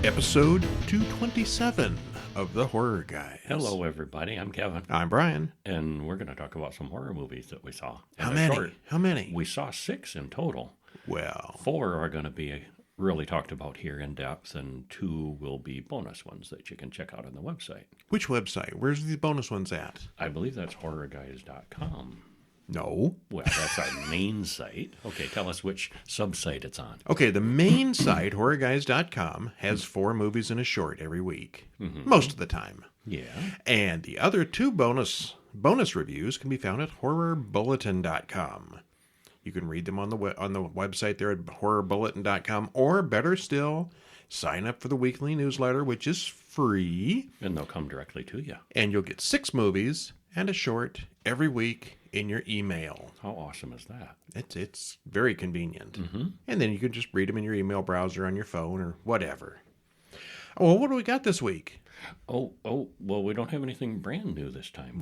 Episode 227 of The Horror Guys. Hello, everybody. I'm Kevin. I'm Brian. And we're going to talk about some horror movies that we saw. How many? We saw 6 in total. Well, 4 are going to be really talked about here in depth, and 2 will be bonus ones that you can check out on the website. which website? Where's the bonus ones at? I believe that's horrorguys.com. No. Well, that's our main site. Okay, tell us which sub-site it's on. Okay, the main site, horrorguys.com, has 4 movies and a short every week. Most of the time. Yeah. And the other 2 bonus reviews can be found at horrorbulletin.com. You can read them on the website there at horrorbulletin.com, or better still, sign up for the weekly newsletter, which is free. And they'll come directly to you. And you'll get 6 movies and a short every week in your email. How awesome is that? It's very convenient. And then you can just read them in your email browser on your phone or whatever. Well, what do we got this week? Oh, well, we don't have anything brand new this time.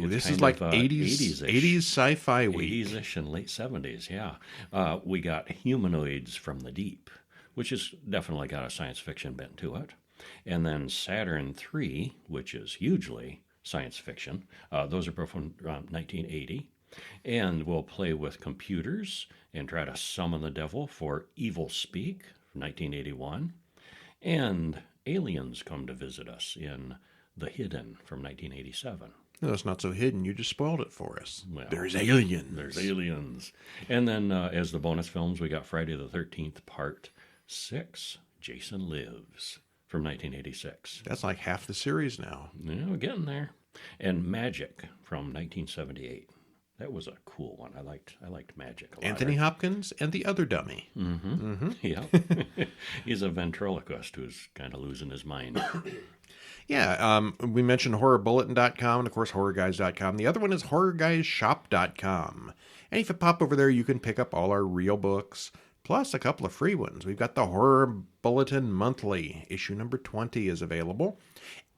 This is like 80s sci-fi week. 80s-ish and late 70s, yeah. We got Humanoids from the Deep, which has definitely got a science fiction bent to it. And then Saturn 3, which is hugely science fiction. Those are both from 1980. And we'll play with computers and try to summon the devil for Evilspeak from 1981. And aliens come to visit us in The Hidden from 1987. No, it's not so hidden. You just spoiled it for us. Well, There's aliens. There's aliens. And then as the bonus films, we got Friday the 13th, Part 6, Jason Lives from 1986. That's like half the series now. Yeah, we're getting there. And Magic from 1978. That was a cool one. I liked Magic a lot. Anthony Hopkins and the other dummy. Yeah. He's a ventriloquist who's kind of losing his mind. Yeah, we mentioned horrorbulletin.com and, of course, horrorguys.com. The other one is horrorguysshop.com. And if you pop over there, you can pick up all our real books, plus a couple of free ones. We've got the Horror Bulletin Monthly. Issue number 20 is available.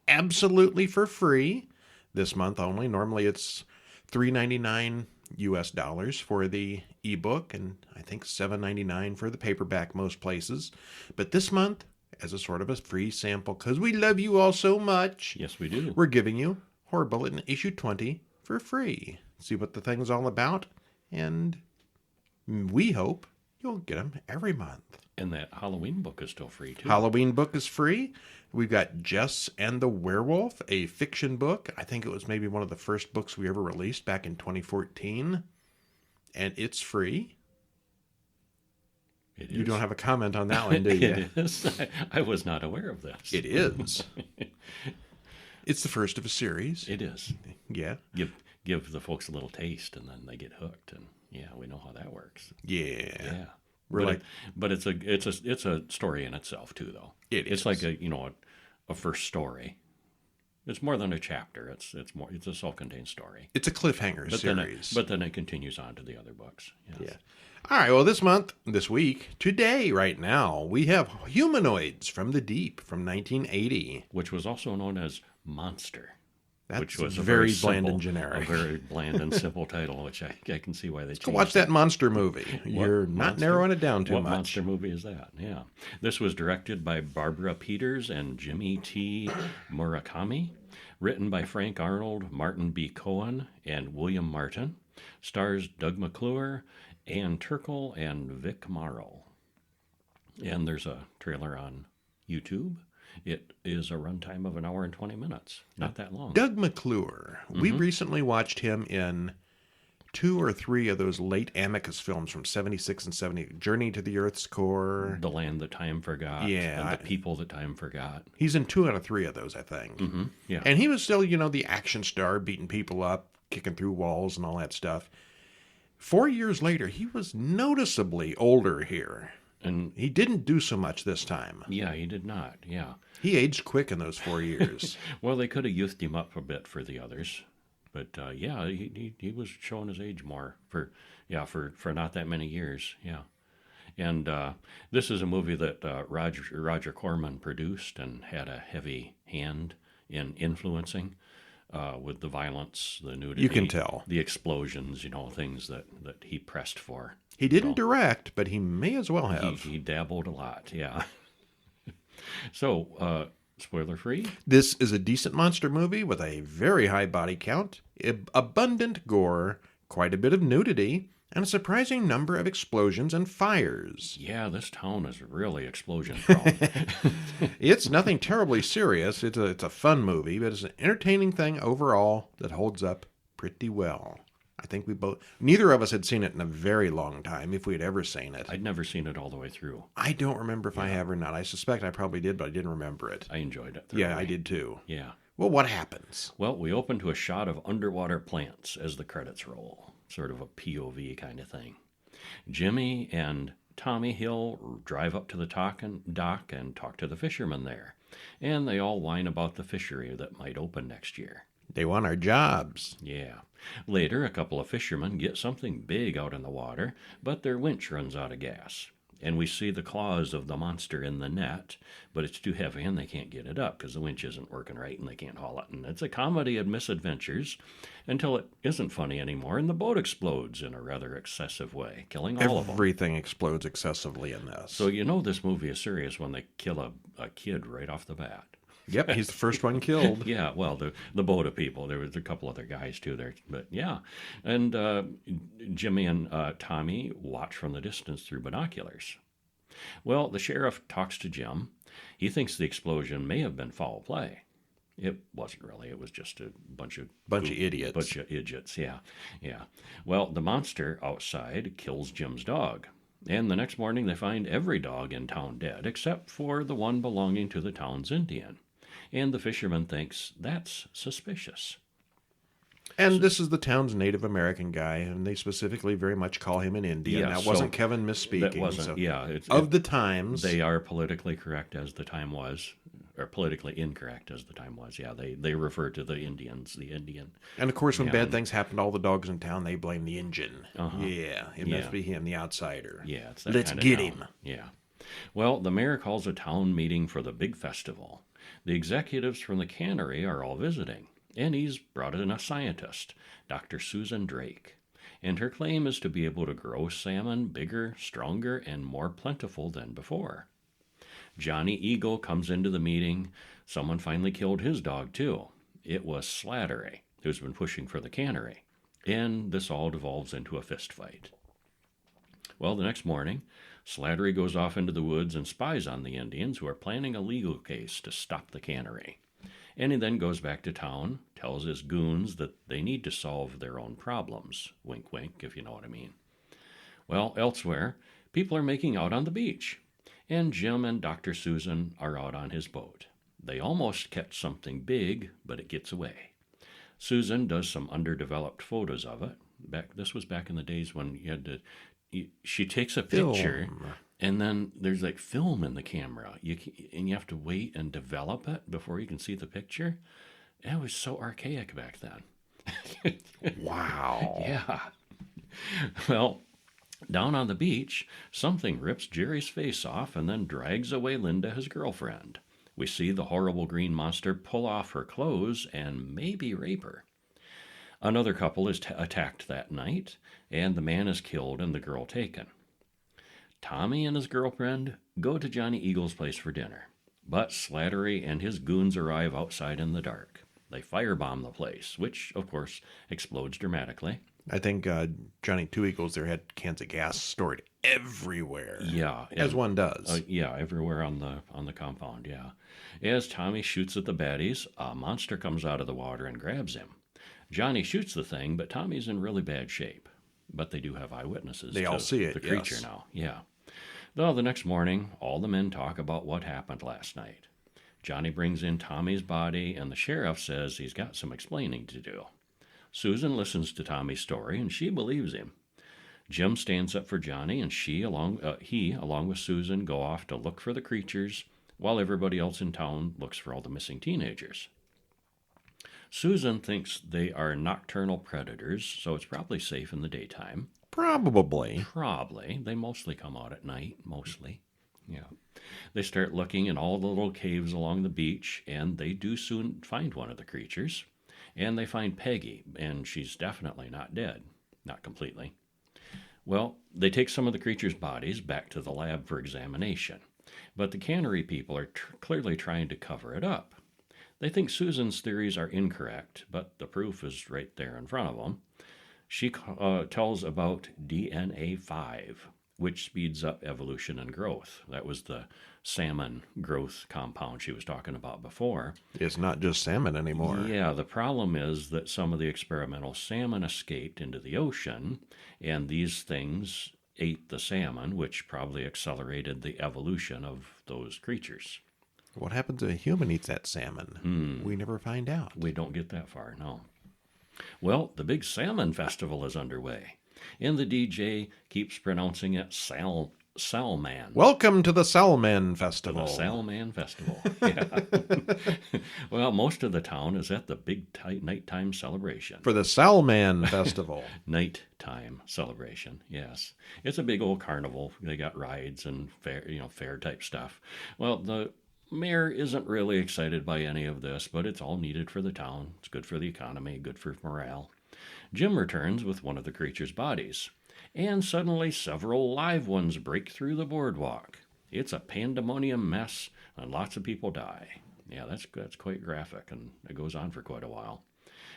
Absolutely for free. This month only. Normally it's $3.99 US dollars for the ebook, and I think $7.99 for the paperback most places. But this month, as a sort of a free sample, because we love you all so much. Yes, we do. We're giving you Horror Bulletin issue 20 for free. See what the thing's all about, and we hope you'll get them every month. And that Halloween book is still free, too. Halloween book is free. We've got Jess and the Werewolf, a fiction book. I think it was maybe one of the first books we ever released back in 2014. And it's free. It is. You don't have a comment on that one, do you? It is. I was not aware of this. It is. It's the first of a series. It is. Yeah. Give the folks a little taste, and then they get hooked. And yeah, we know how that works. Yeah. Yeah. We're But it's a story in itself too, though. It's like a first story. It's more than a chapter. It's a self-contained story. It's a cliffhanger series. But then it continues on to the other books. Yes. Yeah. All right. Well, this week, today, right now, we have Humanoids from the Deep from 1980, which was also known as Monster. Which was a very bland and generic. A very bland and simple title, which I can see why they changed. Go watch that monster movie. You're not narrowing it down too much. What monster movie is that? Yeah. This was directed by Barbara Peters and Jimmy T. Murakami. Written by Frank Arnold, Martin B. Cohen, and William Martin. Stars Doug McClure, Ann Turkle, and Vic Morrow. And there's a trailer on YouTube. It is a runtime of 1 hour and 20 minutes. Not that long. Doug McClure. We recently watched him in 2 or 3 of those late Amicus films from 76 and 70. Journey to the Earth's Core. The Land That Time Forgot. Yeah. And The People That Time Forgot. He's in 2 out of 3 of those, I think. Yeah. And he was still, the action star, beating people up, kicking through walls and all that stuff. 4 years later, he was noticeably older here. And he didn't do so much this time. Yeah, he did not. Yeah. He aged quick in those 4 years. Well, they could have youthed him up a bit for the others. But yeah, he was showing his age more for not that many years. Yeah. And this is a movie that Roger Corman produced and had a heavy hand in influencing. With the violence, the nudity. You can tell. The explosions, things that he pressed for. He didn't direct, but he may as well have. He dabbled a lot, yeah. So, spoiler free? This is a decent monster movie with a very high body count, abundant gore, quite a bit of nudity, and a surprising number of explosions and fires. Yeah, this town is really explosion prone. It's nothing terribly serious. It's a fun movie, but it's an entertaining thing overall that holds up pretty well. I think neither of us had seen it in a very long time, if we had ever seen it. I'd never seen it all the way through. I don't remember if I have or not. I suspect I probably did, but I didn't remember it. I enjoyed it. Yeah, I did too. Yeah. Well, what happens? Well, we open to a shot of underwater plants as the credits roll. Sort of a POV kind of thing. Jimmy and Tommy Hill drive up to the dock and talk to the fishermen there. And they all whine about the fishery that might open next year. They want our jobs. Yeah. Later, a couple of fishermen get something big out in the water, but their winch runs out of gas. And we see the claws of the monster in the net, but it's too heavy and they can't get it up because the winch isn't working right and they can't haul it. And it's a comedy of misadventures until it isn't funny anymore and the boat explodes in a rather excessive way, killing all of them. Everything explodes excessively in this. So you know this movie is serious when they kill a kid right off the bat. Yep, he's the first one killed. Yeah, well, the boat of people. There was a couple other guys too there, but yeah. And Jimmy and Tommy watch from the distance through binoculars. Well, the sheriff talks to Jim. He thinks the explosion may have been foul play. It wasn't really. It was just a bunch of idiots. Bunch of idiots. Yeah. Well, the monster outside kills Jim's dog. And the next morning they find every dog in town dead except for the one belonging to the town's Indian. And the fisherman thinks that's suspicious. And this is the town's Native American guy, and they specifically very much call him an Indian. Yeah, that wasn't Kevin misspeaking. That wasn't, yeah. The times. They are politically correct as the time was, or politically incorrect as the time was. Yeah, they refer to the Indians, the Indian. And of course, when bad things happen to all the dogs in town, they blame the Injun. Yeah, it must be him, the outsider. Yeah, it's that Let's kind of get town. him. Yeah. Well, the mayor calls a town meeting for the big festival. The executives from the cannery are all visiting, and he's brought in a scientist, Dr. Susan Drake. And her claim is to be able to grow salmon bigger, stronger, and more plentiful than before. Johnny Eagle comes into the meeting. Someone finally killed his dog, too. It was Slattery, who's been pushing for the cannery. And this all devolves into a fist fight. Well, the next morning, Slattery goes off into the woods and spies on the Indians who are planning a legal case to stop the cannery. And he then goes back to town, tells his goons that they need to solve their own problems. Wink, wink, if you know what I mean. Well, elsewhere, people are making out on the beach. And Jim and Dr. Susan are out on his boat. They almost catch something big, but it gets away. Susan does some underdeveloped photos of it. This was back in the days when you had to... She takes a picture, and then there's like film in the camera. And you have to wait and develop it before you can see the picture. It was so archaic back then. Wow. Yeah. Well, down on the beach, something rips Jerry's face off and then drags away Linda, his girlfriend. We see the horrible green monster pull off her clothes and maybe rape her. Another couple is attacked that night, and the man is killed and the girl taken. Tommy and his girlfriend go to Johnny Eagle's place for dinner, but Slattery and his goons arrive outside in the dark. They firebomb the place, which, of course, explodes dramatically. I think Johnny Two Eagles there had cans of gas stored everywhere. Yeah, as one does. Yeah, everywhere on the compound. Yeah, as Tommy shoots at the baddies, a monster comes out of the water and grabs him. Johnny shoots the thing, but Tommy's in really bad shape. But they do have eyewitnesses. They all see it. The creature now. Yeah. Though the next morning, all the men talk about what happened last night. Johnny brings in Tommy's body, and the sheriff says he's got some explaining to do. Susan listens to Tommy's story, and she believes him. Jim stands up for Johnny, and he, along with Susan, go off to look for the creatures, while everybody else in town looks for all the missing teenagers. Susan thinks they are nocturnal predators, so it's probably safe in the daytime. Probably. They mostly come out at night, mostly. Yeah. They start looking in all the little caves along the beach, and they do soon find one of the creatures. And they find Peggy, and she's definitely not dead. Not completely. Well, they take some of the creatures' bodies back to the lab for examination. But the cannery people are clearly trying to cover it up. They think Susan's theories are incorrect, but the proof is right there in front of them. She tells about DNA 5, which speeds up evolution and growth. That was the salmon growth compound she was talking about before. It's not just salmon anymore. Yeah, the problem is that some of the experimental salmon escaped into the ocean, and these things ate the salmon, which probably accelerated the evolution of those creatures. What happens if a human eats that salmon? We never find out. We don't get that far, no. Well, the big salmon festival is underway, and the DJ keeps pronouncing it Salman. Welcome to the Salman Festival. The Salman Festival. Yeah. Well, most of the town is at the big nighttime celebration. For the Salman Festival. Nighttime celebration, yes. It's a big old carnival. They got rides and fair type stuff. Well, the mayor isn't really excited by any of this, but it's all needed for the town. It's good for the economy, good for morale. Jim returns with one of the creature's bodies, and suddenly several live ones break through the boardwalk. It's a pandemonium mess, and lots of people die. Yeah, that's quite graphic, and it goes on for quite a while.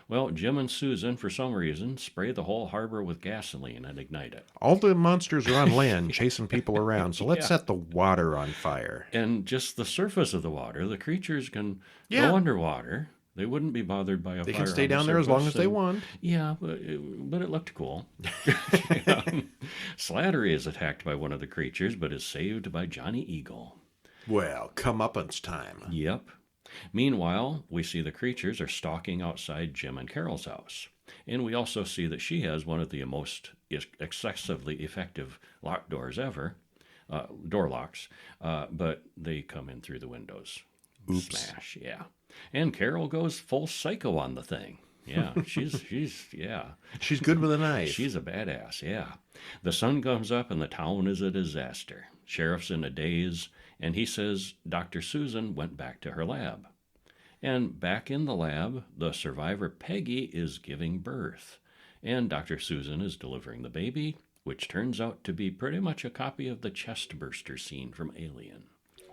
Well, Jim and Susan, for some reason, spray the whole harbor with gasoline and ignite it. All the monsters are on land chasing people around, so let's set the water on fire. And just the surface of the water, the creatures can go underwater. They wouldn't be bothered by a fire. They can stay down there as long as they want. Yeah, but it looked cool. Slattery is attacked by one of the creatures, but is saved by Johnny Eagle. Well, comeuppance time. Yep. Meanwhile, we see the creatures are stalking outside Jim and Carol's house. And we also see that she has one of the most excessively effective lock doors ever, door locks, but they come in through the windows. Oops. Smash, yeah. And Carol goes full psycho on the thing. Yeah, she's good with a knife. She's a badass, yeah. The sun comes up and the town is a disaster. Sheriff's in a daze, and he says Dr. Susan went back to her lab. And back in the lab, the survivor Peggy is giving birth. And Dr. Susan is delivering the baby, which turns out to be pretty much a copy of the chest burster scene from Alien.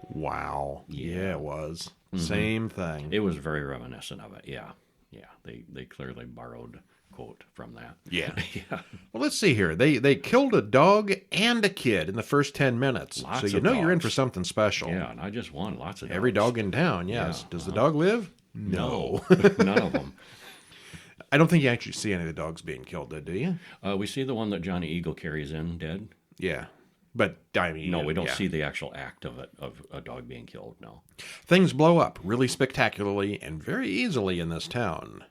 Wow. Yeah, it was. Mm-hmm. Same thing. It was very reminiscent of it, yeah. Yeah, they clearly borrowed quote from that. Yeah. Yeah. Well, let's see here. They killed a dog and a kid in the first 10 minutes. Lots so you of know you're in dogs. for something special. Yeah, and I just won lots of dogs. Every dog in town, yes. Yeah, Does the dog live? No. None of them. I don't think you actually see any of the dogs being killed, do you? We see the one that Johnny Eagle carries in dead. Yeah. But, I mean... No, we don't see the actual act of a dog being killed, no. Things blow up really spectacularly and very easily in this town.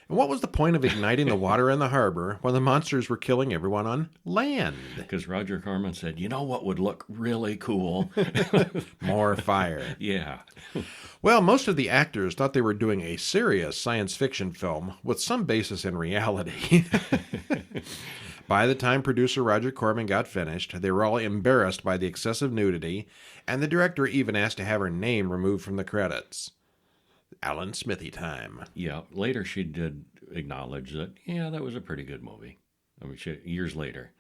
And what was the point of igniting the water in the harbor when the monsters were killing everyone on land? Because Roger Corman said, you know what would look really cool? More fire. Yeah. Well, most of the actors thought they were doing a serious science fiction film with some basis in reality. By the time producer Roger Corman got finished, they were all embarrassed by the excessive nudity, and the director even asked to have her name removed from the credits. Alan Smithy time. Yeah, later she did acknowledge that, yeah, that was a pretty good movie. I mean, years later,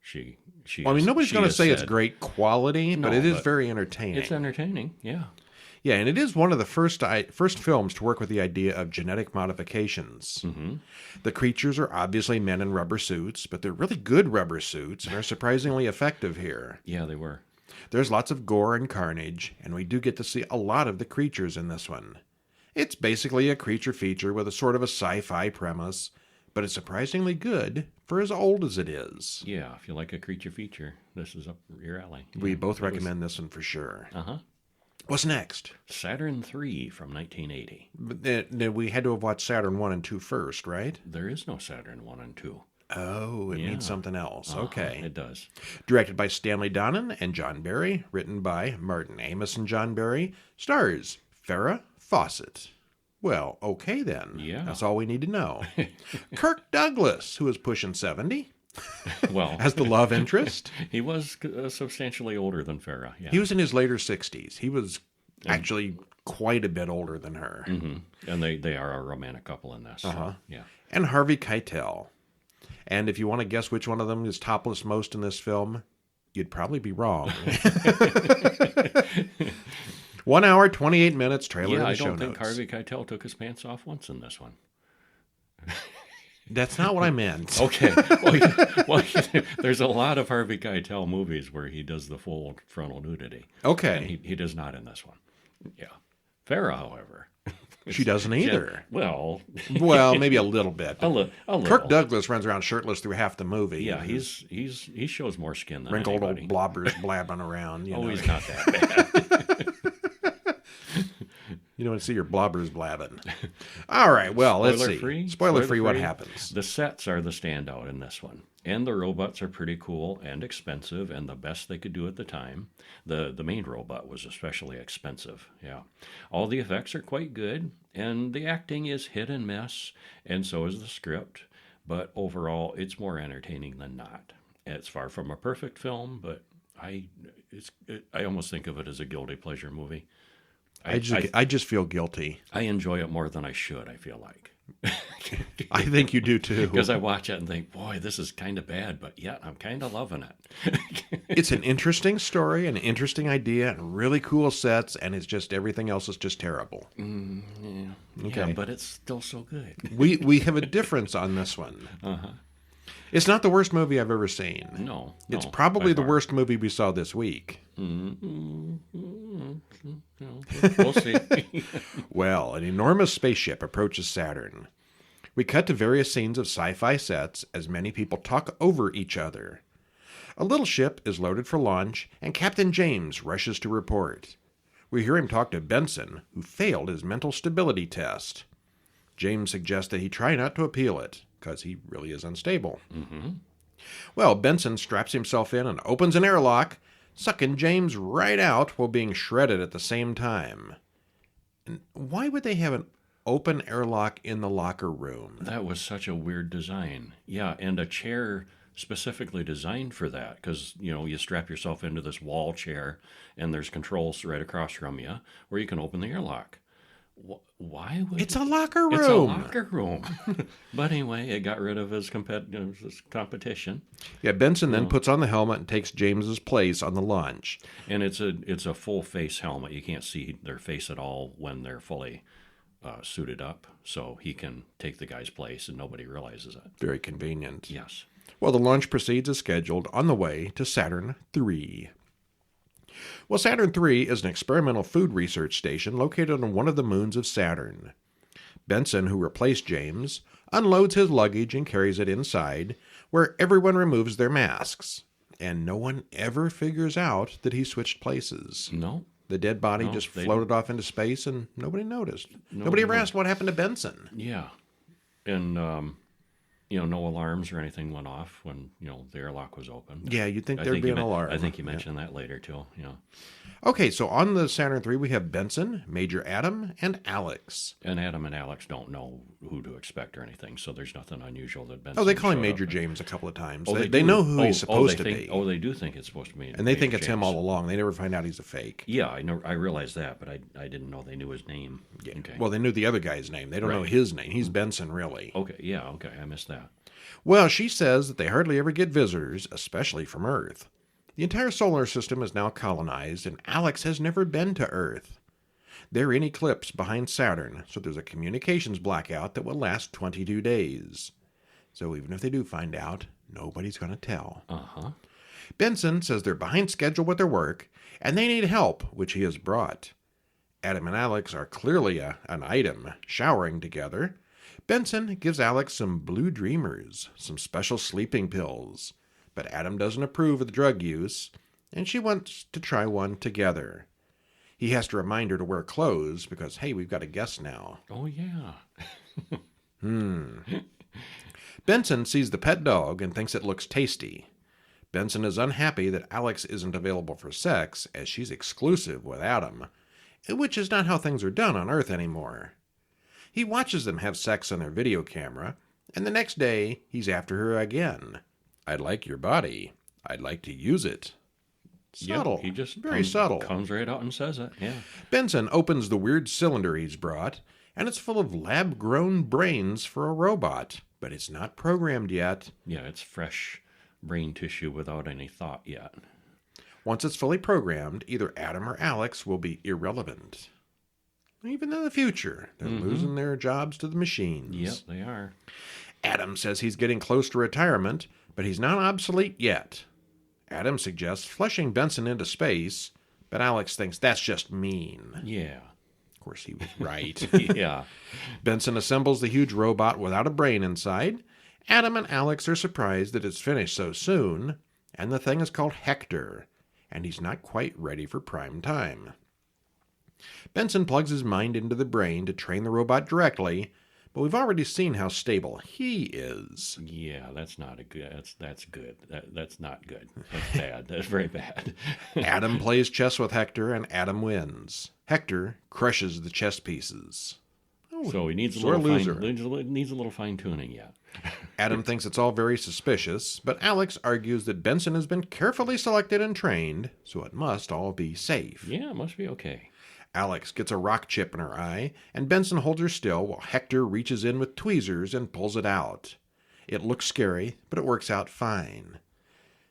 she Well, I mean, nobody's going to say it's great quality, but it is very entertaining. It's entertaining, yeah. Yeah, and it is one of the first films to work with the idea of genetic modifications. Mm-hmm. The creatures are obviously men in rubber suits, but they're really good rubber suits and are surprisingly effective here. Yeah, they were. There's lots of gore and carnage, and we do get to see a lot of the creatures in this one. It's basically a creature feature with a sort of a sci-fi premise, but it's surprisingly good for as old as it is. Yeah, if you like a creature feature, this is up your alley. We Yeah, both recommend this one for sure. Uh-huh. What's next? Saturn 3 from 1980. But we had to have watched Saturn 1 and 2 first, right? There is no Saturn 1 and 2. Oh, it means something else. Okay. It does. Directed by Stanley Donen and John Barry. Written by Martin Amis and John Barry. Stars Farrah Fawcett. Well, okay then. Yeah. That's all we need to know. Kirk Douglas, who is pushing 70. Well, as the love interest. He was substantially older than Farrah. Yeah. He was in his later 60s. He was actually quite a bit older than her. Mm-hmm. And they are a romantic couple in this. So, yeah. And Harvey Keitel. And if you want to guess which one of them is topless most in this film, you'd probably be wrong. 1 hour, 28 minutes, trailer Yeah, in the I show don't think notes. Harvey Keitel took his pants off once in this one. That's not what I meant. Okay. There's a lot of Harvey Keitel movies where he does the full frontal nudity. Okay. And he does not in this one. Yeah. Farrah, however. She doesn't either. Well, maybe a little bit. a little. Kirk Douglas runs around shirtless through half the movie. Yeah, he shows more skin than wrinkled anybody. old blobbers blabbing around. You know. He's not that bad. You don't see your blobbers blabbing. All right, well, let's see. Spoiler free, what happens? The sets are the standout in this one. And the robots are pretty cool and expensive and the best they could do at the time. The main robot was especially expensive, yeah. All the effects are quite good, and the acting is hit and miss, and so is the script. But overall, it's more entertaining than not. It's far from a perfect film, but I almost think of it as a guilty pleasure movie. I just feel guilty. I enjoy it more than I should, I feel like. I think you do too. Because I watch it and think, boy, this is kind of bad, but yet I'm kind of loving it. It's an interesting story, an interesting idea, and really cool sets, and it's just everything else is just terrible. Yeah. Okay. Yeah, but it's still so good. We have a difference on this one. Uh-huh. It's not the worst movie I've ever seen. No. It's probably the worst movie we saw this week. We'll see. Well, an enormous spaceship approaches Saturn. We cut to various scenes of sci-fi sets as many people talk over each other. A little ship is loaded for launch, and Captain James rushes to report. We hear him talk to Benson, who failed his mental stability test. James suggests that he try not to appeal it, because he really is unstable. Mm-hmm. Well, Benson straps himself in and opens an airlock, sucking James right out while being shredded at the same time. And why would they have an open airlock in the locker room? That was such a weird design. Yeah, and a chair specifically designed for that, because, you strap yourself into this wall chair, and there's controls right across from you, where you can open the airlock. Why would It's a locker room. It's a locker room. But anyway, it got rid of his competition. Yeah, Benson then puts on the helmet and takes James's place on the launch. And it's a full face helmet. You can't see their face at all when they're fully suited up, so he can take the guy's place and nobody realizes it. Very convenient. Yes. Well, the launch proceeds as scheduled on the way to Saturn III. Well, Saturn III is an experimental food research station located on one of the moons of Saturn. Benson, who replaced James, unloads his luggage and carries it inside, where everyone removes their masks. And no one ever figures out that he switched places. No. The dead body just floated off into space and nobody noticed. Nobody ever asked what happened to Benson. Yeah. And, no alarms or anything went off when, the airlock was open. Yeah, you'd think there'd be an alarm. I think you mentioned that later, too. Yeah. Okay, so on the Saturn III, we have Benson, Major Adam, and Alex. And Adam and Alex don't know who to expect or anything, so there's nothing unusual that Benson. Oh, they call him showed Major up. James a couple of times. Oh, they know who he's supposed to think, be. Oh, they do think it's supposed to be. And they think Major it's him James. all along. They never find out he's a fake. Yeah, I know. I realized that, but I didn't know they knew his name. Yeah. Okay. Well, they knew the other guy's name. They don't know his name. He's Benson, really. Okay. Yeah. Okay. I missed that. Well, she says that they hardly ever get visitors, especially from Earth. The entire solar system is now colonized, and Alex has never been to Earth. They're in eclipse behind Saturn, so there's a communications blackout that will last 22 days. So even if they do find out, nobody's going to tell. Uh-huh. Benson says they're behind schedule with their work, and they need help, which he has brought. Adam and Alex are clearly an item, showering together. Benson gives Alex some blue dreamers, some special sleeping pills. But Adam doesn't approve of the drug use, and she wants to try one together. He has to remind her to wear clothes because, hey, we've got a guest now. Oh, yeah. Benson sees the pet dog and thinks it looks tasty. Benson is unhappy that Alex isn't available for sex, as she's exclusive with Adam, which is not how things are done on Earth anymore. He watches them have sex on their video camera, and the next day, he's after her again. I'd like your body. I'd like to use it. Subtle. Yep, he just very subtle. Comes right out and says it. Yeah. Benson opens the weird cylinder he's brought, and it's full of lab-grown brains for a robot, but it's not programmed yet. Yeah, it's fresh brain tissue without any thought yet. Once it's fully programmed, either Adam or Alex will be irrelevant. Even in the future, they're losing their jobs to the machines. Yep, they are. Adam says he's getting close to retirement, but he's not obsolete yet. Adam suggests flushing Benson into space, but Alex thinks that's just mean. Yeah. Of course, he was right. Yeah. Benson assembles the huge robot without a brain inside. Adam and Alex are surprised that it's finished so soon, and the thing is called Hector, and he's not quite ready for prime time. Benson plugs his mind into the brain to train the robot directly, but we've already seen how stable he is. Yeah, that's not a good. That's good. That's not good. That's bad. That's very bad. Adam plays chess with Hector, and Adam wins. Hector crushes the chess pieces. So he needs a little fine tuning yet. Adam thinks it's all very suspicious, but Alex argues that Benson has been carefully selected and trained, so it must all be safe. Yeah, it must be okay. Alex gets a rock chip in her eye, and Benson holds her still while Hector reaches in with tweezers and pulls it out. It looks scary, but it works out fine.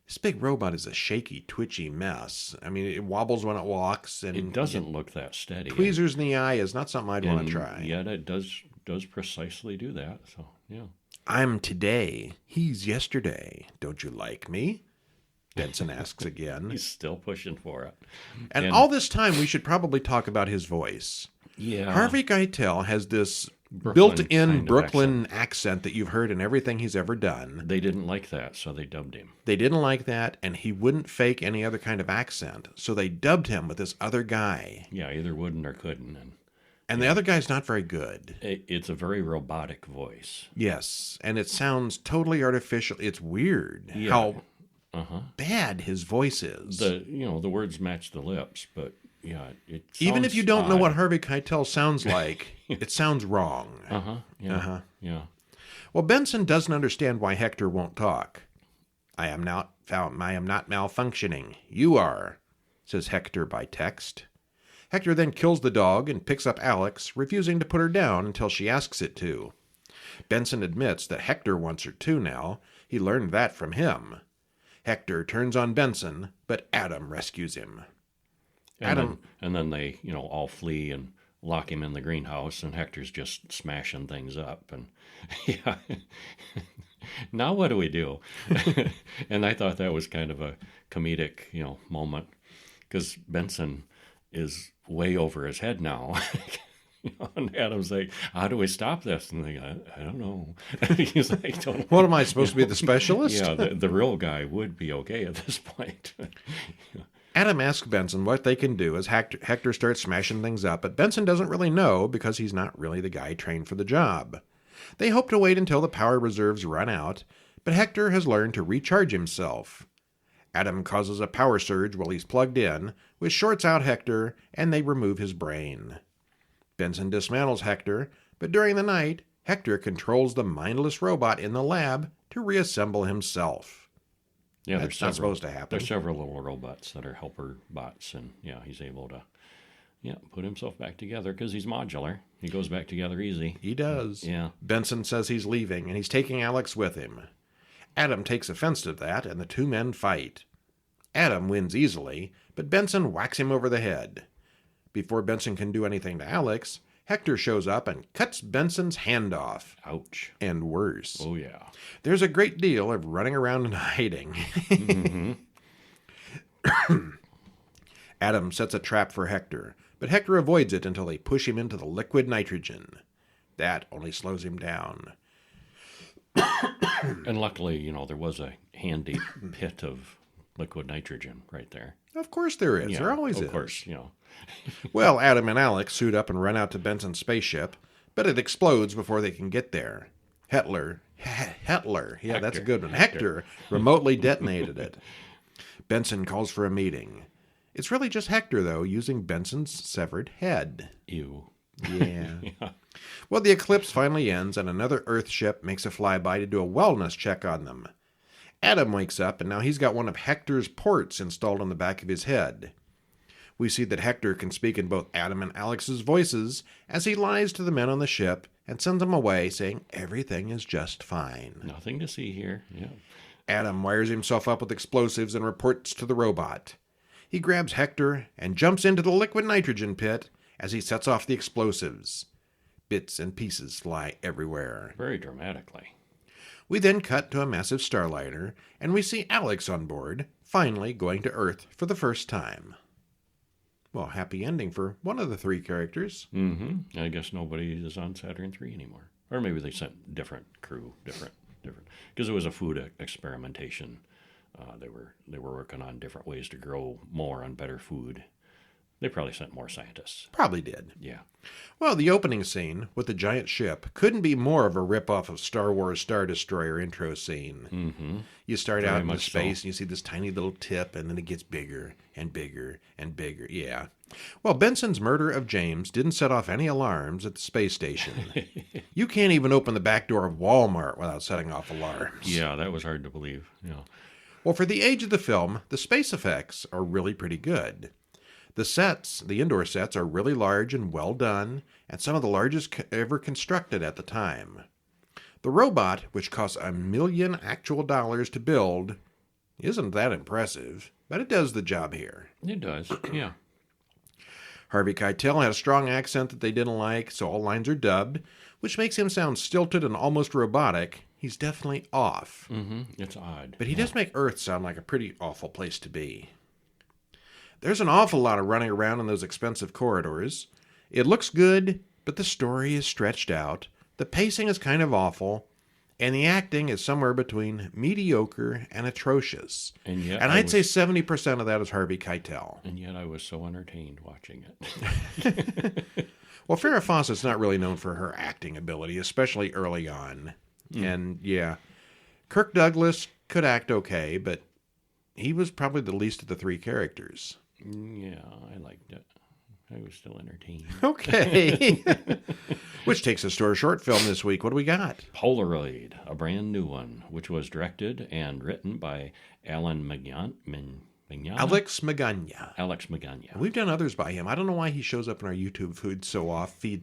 This big robot is a shaky, twitchy mess. I mean, it wobbles when it walks, and it doesn't look that steady. Tweezers in the eye is not something I'd want to try. Yet it does precisely do that. So yeah. I'm today. He's yesterday. Don't you like me? Benson asks again. He's still pushing for it. And all this time, we should probably talk about his voice. Yeah. Harvey Keitel has this Brooklyn built-in kind of Brooklyn accent that you've heard in everything he's ever done. They didn't like that, so they dubbed him. They didn't like that, and he wouldn't fake any other kind of accent, so they dubbed him with this other guy. Yeah, either wouldn't or couldn't. And the other guy's not very good. It's a very robotic voice. Yes, and it sounds totally artificial. It's weird Yeah. how bad his voice is. The words match the lips, but yeah, it even if you don't know odd. what Harvey Keitel sounds like, it sounds wrong. Yeah. Well, Benson doesn't understand why Hector won't talk. I am not malfunctioning. You are, says Hector by text. Hector then kills the dog and picks up Alex, refusing to put her down until she asks it to. Benson admits that Hector wants her too now. He learned that from him. Hector turns on Benson, but Adam rescues him. And then they, all flee and lock him in the greenhouse, and Hector's just smashing things up. And yeah, now what do we do? And I thought that was kind of a comedic, moment, because Benson is way over his head now. And Adam's like, how do we stop this? And they go, I don't know. He's like, don't. What am I supposed to be, the specialist? Yeah, the real guy would be okay at this point. Adam asks Benson what they can do as Hector starts smashing things up, but Benson doesn't really know because he's not really the guy trained for the job. They hope to wait until the power reserves run out, but Hector has learned to recharge himself. Adam causes a power surge while he's plugged in, which shorts out Hector, and they remove his brain. Benson dismantles Hector, but during the night, Hector controls the mindless robot in the lab to reassemble himself. Yeah, That's not supposed to happen. There's several little robots that are helper bots, and yeah, he's able to put himself back together because he's modular. He goes back together easy. He does. Yeah. Benson says he's leaving, and he's taking Alex with him. Adam takes offense to that, and the two men fight. Adam wins easily, but Benson whacks him over the head. Before Benson can do anything to Alex, Hector shows up and cuts Benson's hand off. Ouch. And worse. Oh, yeah. There's a great deal of running around and hiding. Mm-hmm. Adam sets a trap for Hector, but Hector avoids it until they push him into the liquid nitrogen. That only slows him down. And luckily, there was a handy pit of liquid nitrogen right there. Of course there is. Yeah, There always is. Of course, Well, Adam and Alex suit up and run out to Benson's spaceship, but it explodes before they can get there. Hector, yeah, that's a good one. Hector remotely detonated it. Benson calls for a meeting. It's really just Hector, though, using Benson's severed head. Ew. Yeah. Yeah. Well, the eclipse finally ends, and another Earth ship makes a flyby to do a wellness check on them. Adam wakes up, and now he's got one of Hector's ports installed on the back of his head. We see that Hector can speak in both Adam and Alex's voices as he lies to the men on the ship and sends them away, saying everything is just fine. Nothing to see here. Yeah. Adam wires himself up with explosives and reports to the robot. He grabs Hector and jumps into the liquid nitrogen pit as he sets off the explosives. Bits and pieces fly everywhere. Very dramatically. We then cut to a massive starliner, and we see Alex on board, finally going to Earth for the first time. Well, happy ending for one of the three characters. Mm-hmm. I guess nobody is on Saturn 3 anymore. Or maybe they sent different crew, different. Because it was a food experimentation. They were working on different ways to grow more and better food. They probably sent more scientists. Probably did. Yeah. Well, the opening scene with the giant ship couldn't be more of a ripoff of Star Wars Star Destroyer intro scene. Mm-hmm. You start Very out in much space so. and you see this tiny little tip, and then it gets bigger and bigger and bigger. Yeah. Well, Benson's murder of James didn't set off any alarms at the space station. You can't even open the back door of Walmart without setting off alarms. Yeah, that was hard to believe. Yeah. Well, for the age of the film, the space effects are really pretty good. The indoor sets, are really large and well done, and some of the largest ever constructed at the time. The robot, which costs $1 million actual dollars to build, isn't that impressive, but it does the job here. It does, yeah. Harvey Keitel had a strong accent that they didn't like, so all lines are dubbed, which makes him sound stilted and almost robotic. He's definitely off. Mm-hmm. It's odd. But he does make Earth sound like a pretty awful place to be. There's an awful lot of running around in those expensive corridors. It looks good, but the story is stretched out, the pacing is kind of awful, and the acting is somewhere between mediocre and atrocious. And I'd say 70% of that is Harvey Keitel. And yet I was so entertained watching it. Well, Farrah Fawcett's not really known for her acting ability, especially early on. And yeah, Kirk Douglas could act okay, but he was probably the least of the three characters. Yeah, I liked it. I was still entertained. Okay. Which takes us to our short film this week. What do we got? Polaroid, a brand new one, which was directed and written by Alex Magana. We've done others by him. I don't know why he shows up in our YouTube feed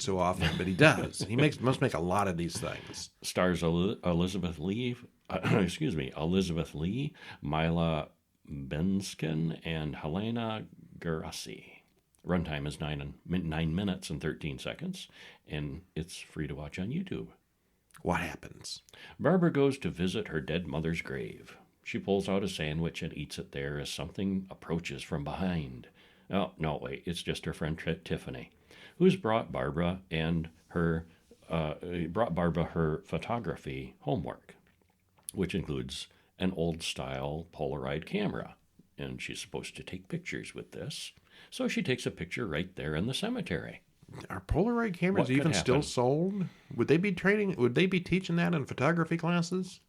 so often, but he does. He must make a lot of these things. Stars Elizabeth Lee, Mila Benskin, and Helena Garassi. Runtime is 9 minutes and 13 seconds, and it's free to watch on YouTube. What happens? Barbara goes to visit her dead mother's grave. She pulls out a sandwich and eats it there as something approaches from behind. Oh, no, wait, it's just her friend Tiffany, who's brought Barbara her photography homework, which includes an old-style Polaroid camera, and she's supposed to take pictures with this. So she takes a picture right there in the cemetery. Are Polaroid cameras What could even still happen? sold? Would they be teaching that in photography classes?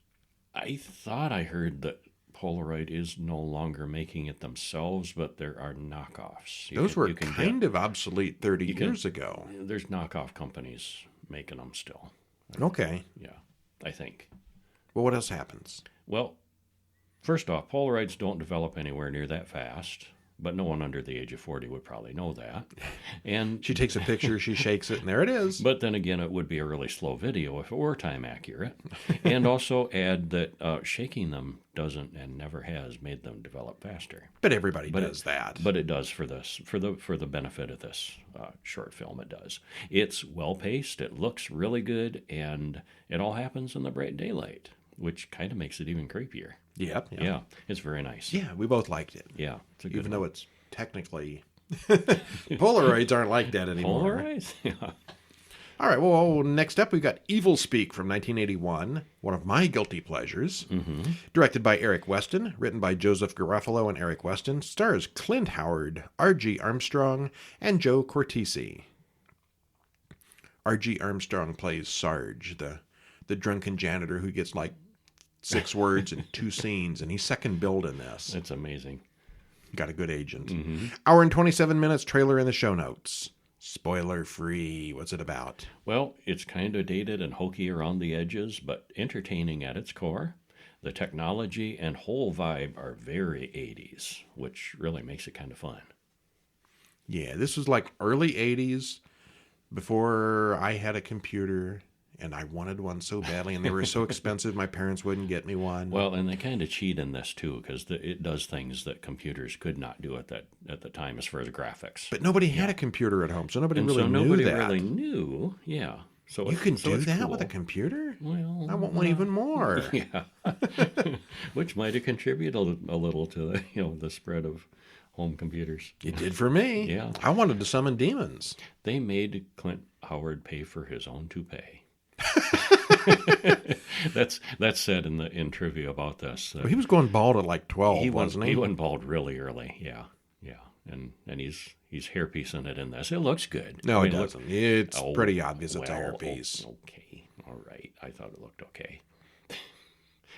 I thought I heard that Polaroid is no longer making it themselves, but there are knockoffs. Those were kind of obsolete 30 years ago. There's knockoff companies making them still. Okay. Yeah, I think. Well, what else happens? Well, first off, Polaroids don't develop anywhere near that fast, but no one under the age of 40 would probably know that. And She takes a picture, she shakes it, and there it is. But then again, it would be a really slow video if it were time accurate. And also add that shaking them doesn't and never has made them develop faster. But everybody does that. But it does for this, for the benefit of this short film. It does. It's well paced. It looks really good, and it all happens in the bright daylight, which kind of makes it even creepier. Yep. Yeah, it's very nice. Yeah, we both liked it. Yeah, it's a good Even one. though it's technically... Polaroids aren't like that anymore. Polaroids? Yeah. All right, well, next up we've got Evilspeak from 1981, one of my guilty pleasures. Mm-hmm. Directed by Eric Weston, written by Joseph Garofalo and Eric Weston, stars Clint Howard, R.G. Armstrong, and Joe Cortese. R.G. Armstrong plays Sarge, the drunken janitor who gets like 6 words and 2 scenes, and he's second billed in this. It's amazing. Got a good agent. Mm-hmm. Hour and 27 minutes, trailer in the show notes. Spoiler free. What's it about? Well, it's kind of dated and hokey around the edges, but entertaining at its core. The technology and whole vibe are very 80s, which really makes it kind of fun. Yeah, this was like early 80s, before I had a computer and I wanted one so badly, and they were so expensive my parents wouldn't get me one. Well, and they kind of cheat in this too, because it does things that computers could not do at the time as far as graphics. But nobody had a computer at home, so nobody And really so knew nobody that. really knew, yeah. So You can so do it's that cool. with a computer? Well, I want one even more. yeah, which might have contributed a little to the spread of home computers. It did for me. Yeah. I wanted to summon demons. They made Clint Howard pay for his own toupee. That's said in trivia about this. Well, he was going bald at like 12, wasn't he? He went bald really early. Yeah, and he's hairpiecing it in this. It looks good. No, I it mean, doesn't. It's pretty obvious it's a well, hairpiece. Okay, all right. I thought it looked okay.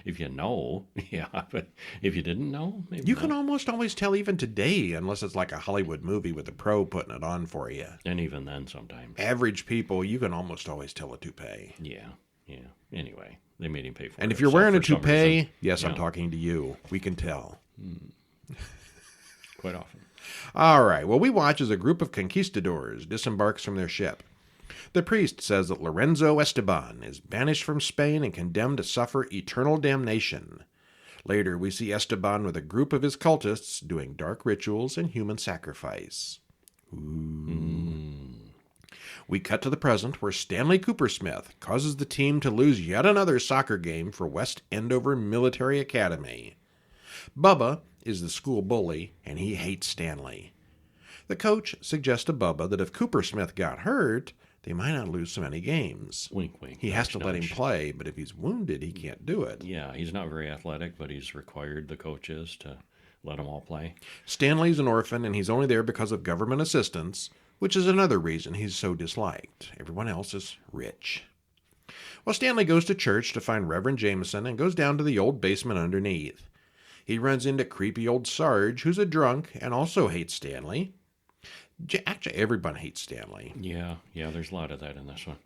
If you know, yeah, but if you didn't know, maybe You not. can almost always tell even today, unless it's like a Hollywood movie with a pro putting it on for you. And even then, sometimes. Average people, you can almost always tell a toupee. Yeah. Anyway, they made him pay for it. And if you're so wearing a for some toupee, reason, yes, I'm yeah, talking to you. We can tell. quite often. All right. Well, we watch as a group of conquistadors disembarks from their ship. The priest says that Lorenzo Esteban is banished from Spain and condemned to suffer eternal damnation. Later, we see Esteban with a group of his cultists doing dark rituals and human sacrifice. We cut to the present, where Stanley Coopersmith causes the team to lose yet another soccer game for West Andover Military Academy. Bubba is the school bully, and he hates Stanley. The coach suggests to Bubba that if Coopersmith got hurt, they might not lose so many games. Wink, wink. He has to nudge, let him nudge. play, but if he's wounded, he can't do it. Yeah, he's not very athletic, but he's required, the coach is, to let them all play. Stanley's an orphan, and he's only there because of government assistance, which is another reason he's so disliked. Everyone else is rich. Well, Stanley goes to church to find Reverend Jameson and goes down to the old basement underneath. He runs into creepy old Sarge, who's a drunk and also hates Stanley. Actually, everyone hates Stanley. Yeah, there's a lot of that in this one.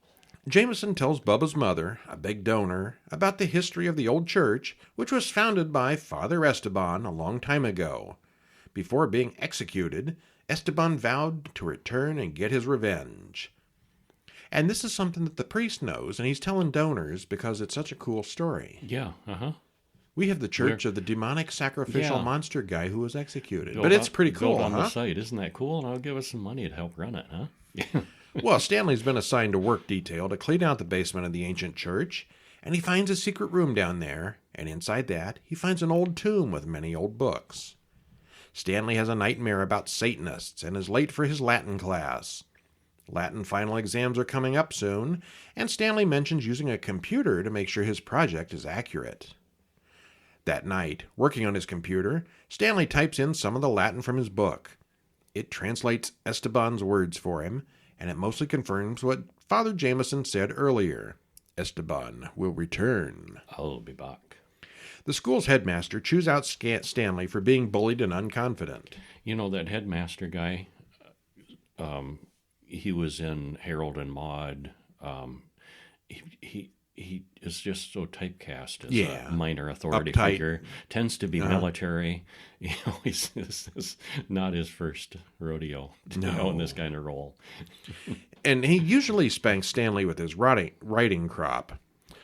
Jameson tells Bubba's mother, a big donor, about the history of the old church, which was founded by Father Esteban a long time ago. Before being executed, Esteban vowed to return and get his revenge. And this is something that the priest knows, and he's telling donors because it's such a cool story. Yeah, We have the Church of the Demonic Sacrificial Yeah. Monster Guy who was executed. Built But it's on- pretty cool, built on huh? the site. Isn't that cool? And I'll give us some money to help run it, huh? Well, Stanley's been assigned a work detail to clean out the basement of the ancient church, and he finds a secret room down there, and inside that, he finds an old tomb with many old books. Stanley has a nightmare about Satanists and is late for his Latin class. Latin final exams are coming up soon, and Stanley mentions using a computer to make sure his project is accurate. That night, working on his computer, Stanley types in some of the Latin from his book. It translates Esteban's words for him, and it mostly confirms what Father Jameson said earlier. Esteban will return. I'll be back. The school's headmaster chews out Stanley for being bullied and unconfident. You know, that headmaster guy, he was in Harold and Maude. He is just so typecast as a minor authority Uptight. figure. Tends to be military. You know, this is not his first rodeo in this kind of role. And he usually spanks Stanley with his writing crop.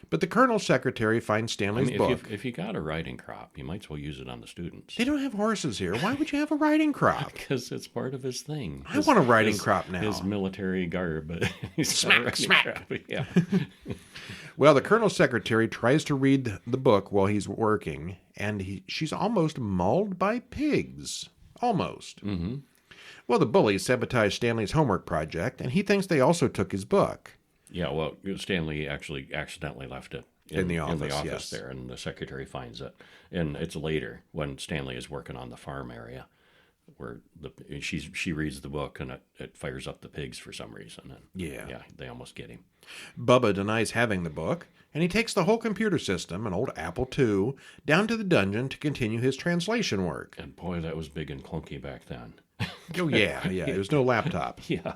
But the colonel's secretary finds Stanley's book. If you got a riding crop, you might as well use it on the students. They don't have horses here. Why would you have a riding crop? Because it's part of his thing. I want a riding crop now. His military garb. He's got a riding Smack. crop, yeah. Well, the colonel's secretary tries to read the book while he's working, and she's almost mauled by pigs. Almost. Mm-hmm. Well, the bullies sabotage Stanley's homework project, and he thinks they also took his book. Yeah, well, Stanley actually accidentally left it In the office, yes. there, and the secretary finds it. And it's later when Stanley is working on the farm area where she reads the book and it fires up the pigs for some reason. And Yeah. they almost get him. Bubba denies having the book, and he takes the whole computer system, an old Apple II, down to the dungeon to continue his translation work. And boy, that was big and clunky back then. Oh, yeah. There's no laptop. Yeah.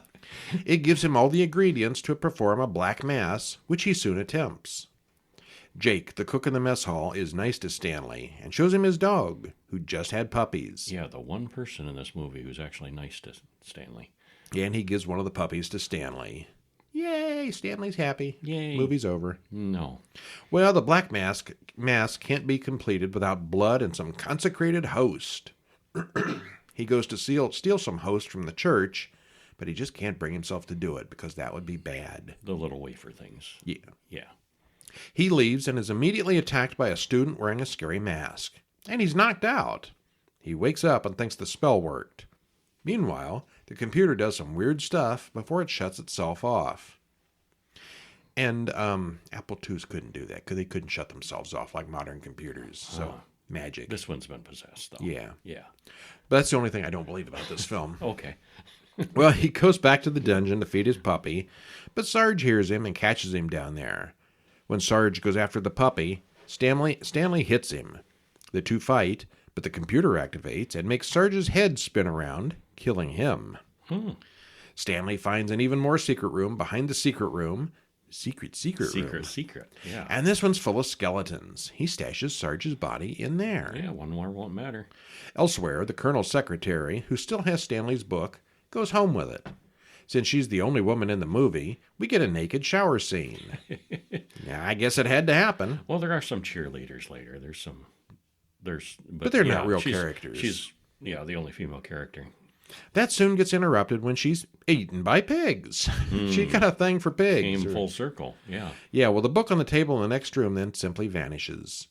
It gives him all the ingredients to perform a black mass, which he soon attempts. Jake, the cook in the mess hall, is nice to Stanley and shows him his dog, who just had puppies. Yeah, the one person in this movie who's actually nice to Stanley. And he gives one of the puppies to Stanley. Yay! Yay, Stanley's happy. Yay. Movie's over. No. Well, the black mask can't be completed without blood and some consecrated host. He goes to steal some host from the church, but he just can't bring himself to do it because that would be bad. The little wafer things. Yeah. Yeah. He leaves and is immediately attacked by a student wearing a scary mask. And he's knocked out. He wakes up and thinks the spell worked. Meanwhile, the computer does some weird stuff before it shuts itself off. And Apple IIs couldn't do that because they couldn't shut themselves off like modern computers. So, magic. This one's been possessed, though. Yeah. Yeah. But that's the only thing I don't believe about this film. Okay. Well, he goes back to the dungeon to feed his puppy, but Sarge hears him and catches him down there. When Sarge goes after the puppy, Stanley hits him. The two fight, but the computer activates and makes Sarge's head spin around, killing him. Stanley finds an even more secret room behind the secret room. Secret room. Secret. Yeah. And this one's full of skeletons. He stashes Sarge's body in there. Yeah, one more won't matter. Elsewhere, the Colonel's secretary, who still has Stanley's book, goes home with it. Since she's the only woman in the movie, we get a naked shower scene. Yeah, I guess it had to happen. Well, there are some cheerleaders later. But they're not real characters. She's the only female character. That soon gets interrupted when she's eaten by pigs. She got a thing for pigs. Came full circle, yeah. Yeah, well, the book on the table in the next room then simply vanishes.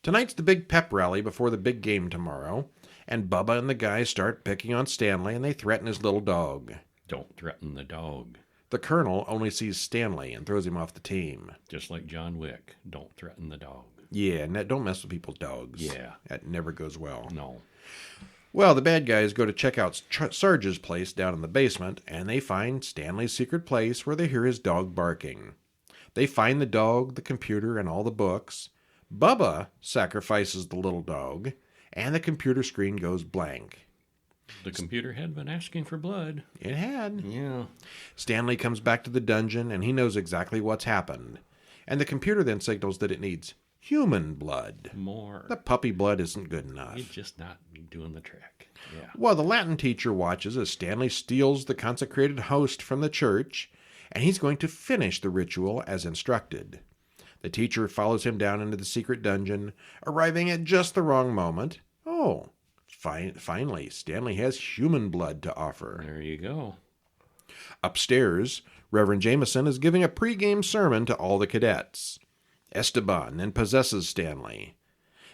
Tonight's the big pep rally before the big game tomorrow, and Bubba and the guys start picking on Stanley, and they threaten his little dog. Don't threaten the dog. The Colonel only sees Stanley and throws him off the team. Just like John Wick. Don't threaten the dog. Yeah, and don't mess with people's dogs. Yeah. That never goes well. No. Well, the bad guys go to check out Sarge's place down in the basement, and they find Stanley's secret place where they hear his dog barking. They find the dog, the computer, and all the books. Bubba sacrifices the little dog, and the computer screen goes blank. The computer had been asking for blood. It had. Yeah. Stanley comes back to the dungeon, and he knows exactly what's happened. And the computer then signals that it needs human blood. More. The puppy blood isn't good enough. He's just not doing the trick. Yeah. Well, the Latin teacher watches as Stanley steals the consecrated host from the church, and he's going to finish the ritual as instructed. The teacher follows him down into the secret dungeon, arriving at just the wrong moment. Oh, finally, Stanley has human blood to offer. There you go. Upstairs, Reverend Jameson is giving a pre-game sermon to all the cadets. Esteban then possesses Stanley.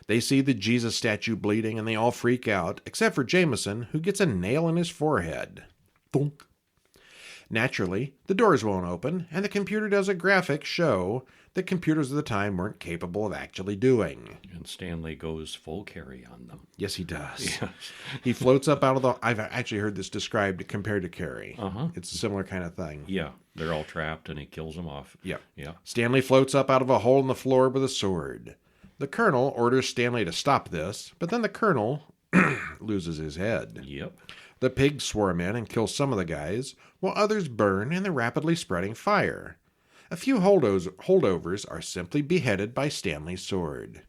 They see the Jesus statue bleeding and they all freak out, except for Jameson, who gets a nail in his forehead. Thunk. Naturally, the doors won't open, and the computer does a graphic show that computers of the time weren't capable of actually doing. And Stanley goes full carry on them. Yes, he does. Yes. He floats up out of the... I've actually heard this described compared to Carrie. Uh-huh. It's a similar kind of thing. Yeah, they're all trapped and he kills them off. Yeah. Yeah. Stanley floats up out of a hole in the floor with a sword. The Colonel orders Stanley to stop this, but then the Colonel loses his head. Yep. The pigs swarm in and kill some of the guys, while others burn in the rapidly spreading fire. A few holdovers are simply beheaded by Stanley's sword.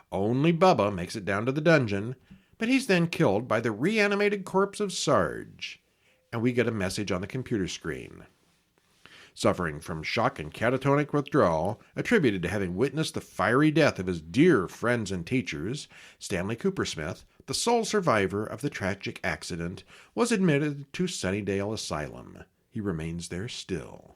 Only Bubba makes it down to the dungeon, but he's then killed by the reanimated corpse of Sarge, and we get a message on the computer screen. Suffering from shock and catatonic withdrawal, attributed to having witnessed the fiery death of his dear friends and teachers, Stanley Coopersmith, the sole survivor of the tragic accident, was admitted to Sunnydale Asylum. He remains there still.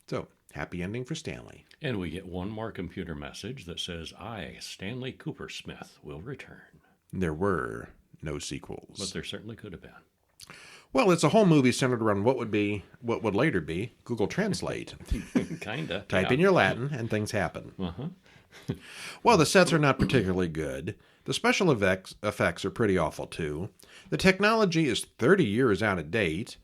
So, happy ending for Stanley. And we get one more computer message that says, I, Stanley Coopersmith, will return. There were no sequels. But there certainly could have been. Well, it's a whole movie centered around what would later be Google Translate. Kinda. Type in your Latin and things happen. Uh-huh. Well, the sets are not particularly good. The special effects are pretty awful, too. The technology is 30 years out of date.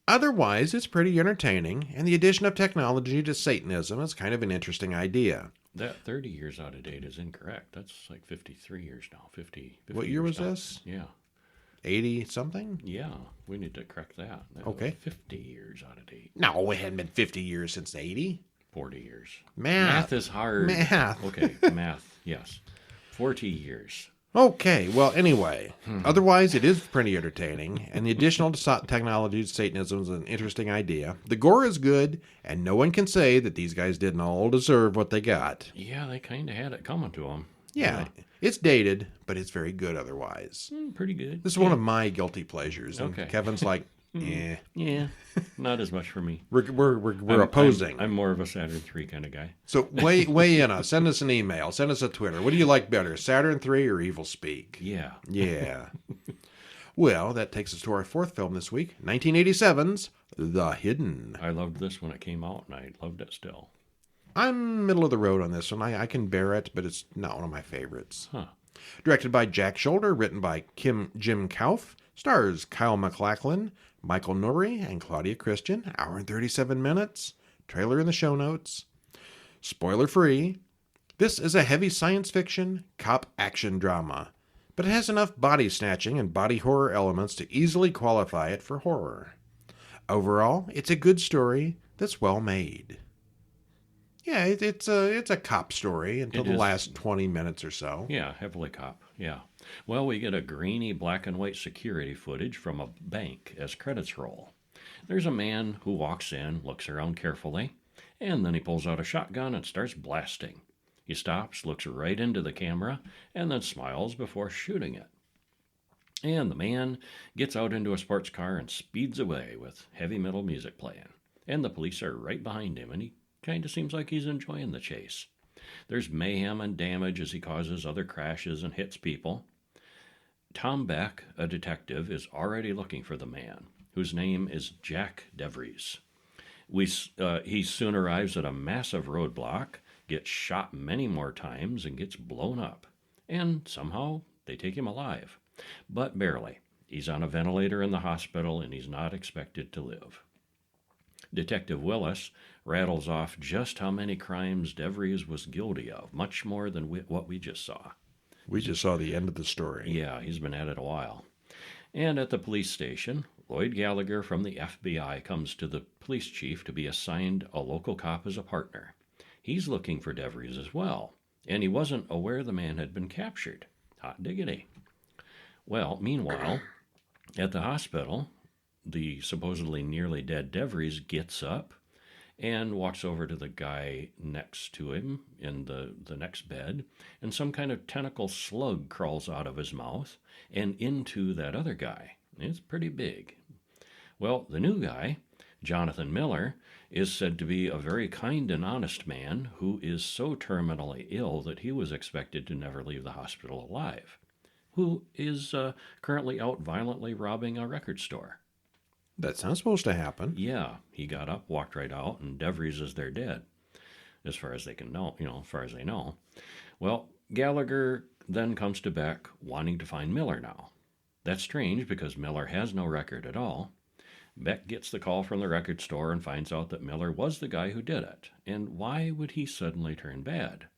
Otherwise, it's pretty entertaining, and the addition of technology to Satanism is kind of an interesting idea. That 30 years out of date is incorrect. That's like 53 years now. 50 what year was now. this? Yeah. 80-something? Yeah, we need to correct that. That Okay. was 50 years out of date. No, it hadn't been 50 years since 80. 40 years. Math. Math is hard. Math. Okay, math, yes. 40 years. Okay, well, anyway, otherwise it is pretty entertaining, and the additional technology to Satanism is an interesting idea. The gore is good, and no one can say that these guys didn't all deserve what they got. Yeah, they kind of had it coming to them. Yeah, it's dated, but it's very good otherwise. Pretty good. This is one of my guilty pleasures, and Okay. Kevin's like, eh. Yeah, not as much for me. We're opposing. I'm more of a Saturn 3 kind of guy. So weigh in on us. Send us an email. Send us a Twitter. What do you like better, Saturn 3 or Evilspeak? Yeah. Yeah. Well, that takes us to our fourth film this week, 1987's The Hidden. I loved this when it came out, and I loved it still. I'm middle of the road on this one. I can bear it, but it's not one of my favorites. Huh. Directed by Jack Shoulder, written by Jim Kauf, stars Kyle MacLachlan, Michael Nouri, and Claudia Christian. Hour and 37 minutes. Trailer in the show notes. Spoiler free. This is a heavy science fiction cop action drama, but it has enough body snatching and body horror elements to easily qualify it for horror. Overall, it's a good story that's well made. Yeah, it's a cop story until the last 20 minutes or so. Yeah, heavily cop. Yeah. Well, we get a grainy black and white security footage from a bank as credits roll. There's a man who walks in, looks around carefully, and then he pulls out a shotgun and starts blasting. He stops, looks right into the camera, and then smiles before shooting it. And the man gets out into a sports car and speeds away with heavy metal music playing. And the police are right behind him, and he kind of seems like he's enjoying the chase. There's mayhem and damage as he causes other crashes and hits people. Tom Beck, a detective, is already looking for the man, whose name is Jack DeVries. He soon arrives at a massive roadblock, gets shot many more times, and gets blown up. And somehow they take him alive. But barely. He's on a ventilator in the hospital, and he's not expected to live. Detective Willis rattles off just how many crimes DeVries was guilty of, much more than what we just saw. We just saw the end of the story. Yeah, he's been at it a while. And at the police station, Lloyd Gallagher from the FBI comes to the police chief to be assigned a local cop as a partner. He's looking for DeVries as well, and he wasn't aware the man had been captured. Hot diggity. Well, meanwhile, at the hospital, the supposedly nearly dead DeVries gets up and walks over to the guy next to him in the next bed, and some kind of tentacle slug crawls out of his mouth and into that other guy. It's pretty big. Well, the new guy, Jonathan Miller, is said to be a very kind and honest man who is so terminally ill that he was expected to never leave the hospital alive, who is currently out violently robbing a record store. That's not supposed to happen. Yeah, he got up, walked right out, and DeVries is there dead, as far as they can know, as far as they know. Well, Gallagher then comes to Beck wanting to find Miller now. That's strange because Miller has no record at all. Beck gets the call from the record store and finds out that Miller was the guy who did it. And why would he suddenly turn bad?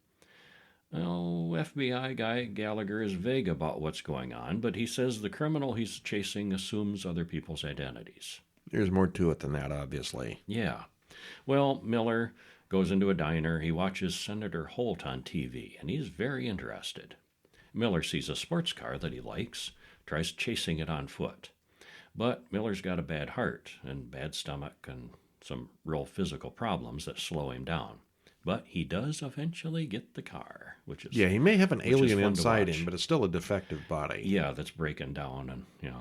Oh, FBI guy Gallagher is vague about what's going on, but he says the criminal he's chasing assumes other people's identities. There's more to it than that, obviously. Yeah. Well, Miller goes into a diner. He watches Senator Holt on TV, and he's very interested. Miller sees a sports car that he likes, tries chasing it on foot. But Miller's got a bad heart and bad stomach and some real physical problems that slow him down. But he does eventually get the car, which is... Yeah, he may have an alien inside watch. him, but it's still a defective body. Yeah, that's breaking down and.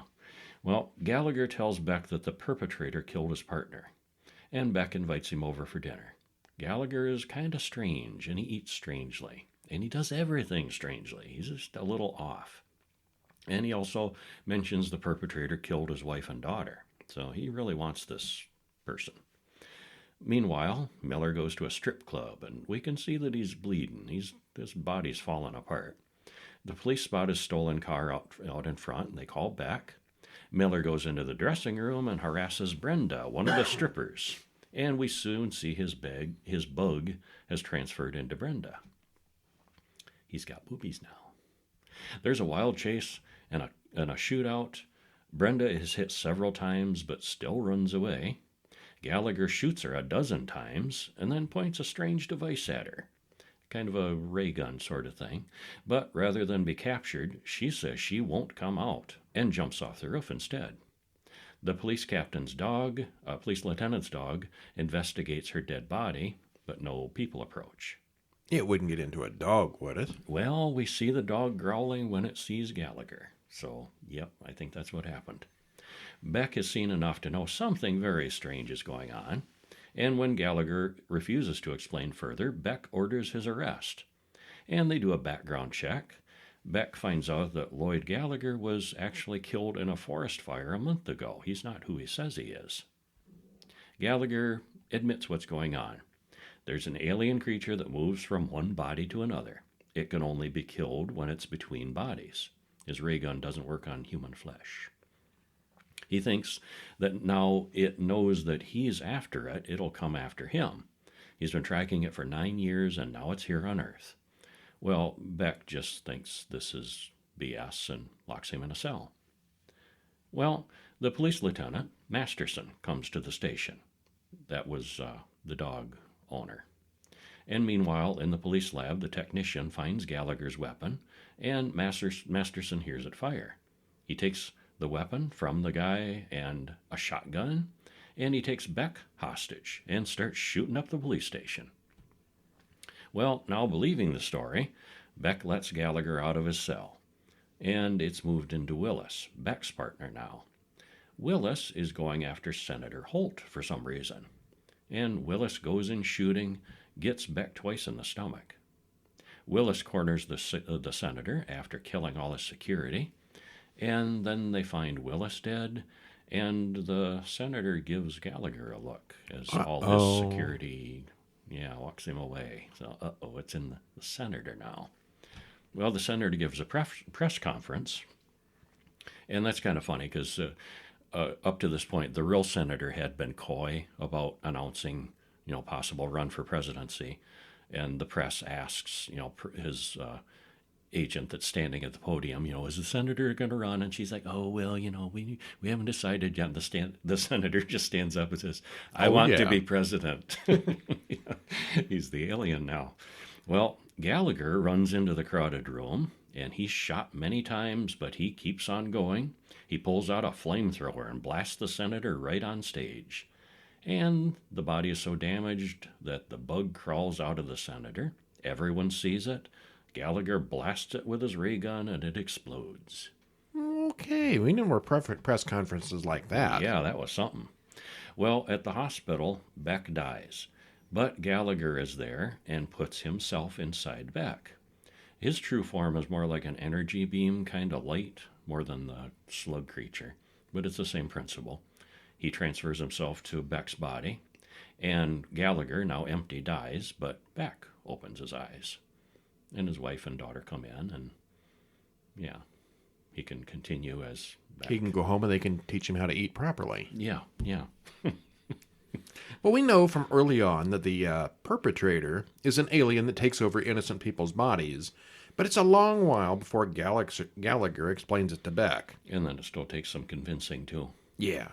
Well, Gallagher tells Beck that the perpetrator killed his partner, and Beck invites him over for dinner. Gallagher is kind of strange, and he eats strangely, and he does everything strangely. He's just a little off. And he also mentions the perpetrator killed his wife and daughter, so he really wants this person. Meanwhile, Miller goes to a strip club, and we can see that he's bleeding. His body's falling apart. The police spot his stolen car out in front, and they call Beck. Miller goes into the dressing room and harasses Brenda, one of the strippers. And we soon see his bug has transferred into Brenda. He's got boobies now. There's a wild chase and a shootout. Brenda is hit several times, but still runs away. Gallagher shoots her a dozen times and then points a strange device at her. kind of a ray gun sort of thing. But rather than be captured, she says she won't come out and jumps off the roof instead. The police lieutenant's dog, investigates her dead body, but no people approach. It wouldn't get into a dog, would it? Well, we see the dog growling when it sees Gallagher. So, yep, I think that's what happened. Beck has seen enough to know something very strange is going on, and when Gallagher refuses to explain further, Beck orders his arrest. And they do a background check. Beck finds out that Lloyd Gallagher was actually killed in a forest fire a month ago. He's not who he says he is. Gallagher admits what's going on. There's an alien creature that moves from one body to another. It can only be killed when it's between bodies. His ray gun doesn't work on human flesh. He thinks that now it knows that he's after it, it'll come after him. He's been tracking it for 9 years, and now it's here on Earth. Well, Beck just thinks this is BS and locks him in a cell. Well, the police lieutenant, Masterson, comes to the station. That was the dog owner. And meanwhile, in the police lab, the technician finds Gallagher's weapon, and Masterson hears it fire. He takes the weapon from the guy and a shotgun, and he takes Beck hostage and starts shooting up the police station. Well, now believing the story, Beck lets Gallagher out of his cell, and it's moved into Willis, Beck's partner now. Willis is going after Senator Holt for some reason, and Willis goes in shooting, gets Beck twice in the stomach. Willis corners the senator after killing all his security, and then they find Willis dead, and the senator gives Gallagher a look as all his security walks him away. So, it's in the senator now. Well, the senator gives a press conference, and that's kind of funny because up to this point, the real senator had been coy about announcing, possible run for presidency, and the press asks, his agent that's standing at the podium, is the senator going to run? And she's like, oh, well, we haven't decided yet. The senator just stands up and says, I want to be president. He's the alien now. Well, Gallagher runs into the crowded room, and he's shot many times, but he keeps on going. He pulls out a flamethrower and blasts the senator right on stage. And the body is so damaged that the bug crawls out of the senator. Everyone sees it. Gallagher blasts it with his ray gun, and it explodes. Okay, we know more press conferences like that. Yeah, that was something. Well, at the hospital, Beck dies. But Gallagher is there and puts himself inside Beck. His true form is more like an energy beam, kind of light, more than the slug creature. But it's the same principle. He transfers himself to Beck's body, and Gallagher, now empty, dies, but Beck opens his eyes. And his wife and daughter come in, and he can continue as Beck. He can go home and they can teach him how to eat properly. Yeah. Well, we know from early on that the perpetrator is an alien that takes over innocent people's bodies, but it's a long while before Gallagher explains it to Beck. And then it still takes some convincing, too. Yeah.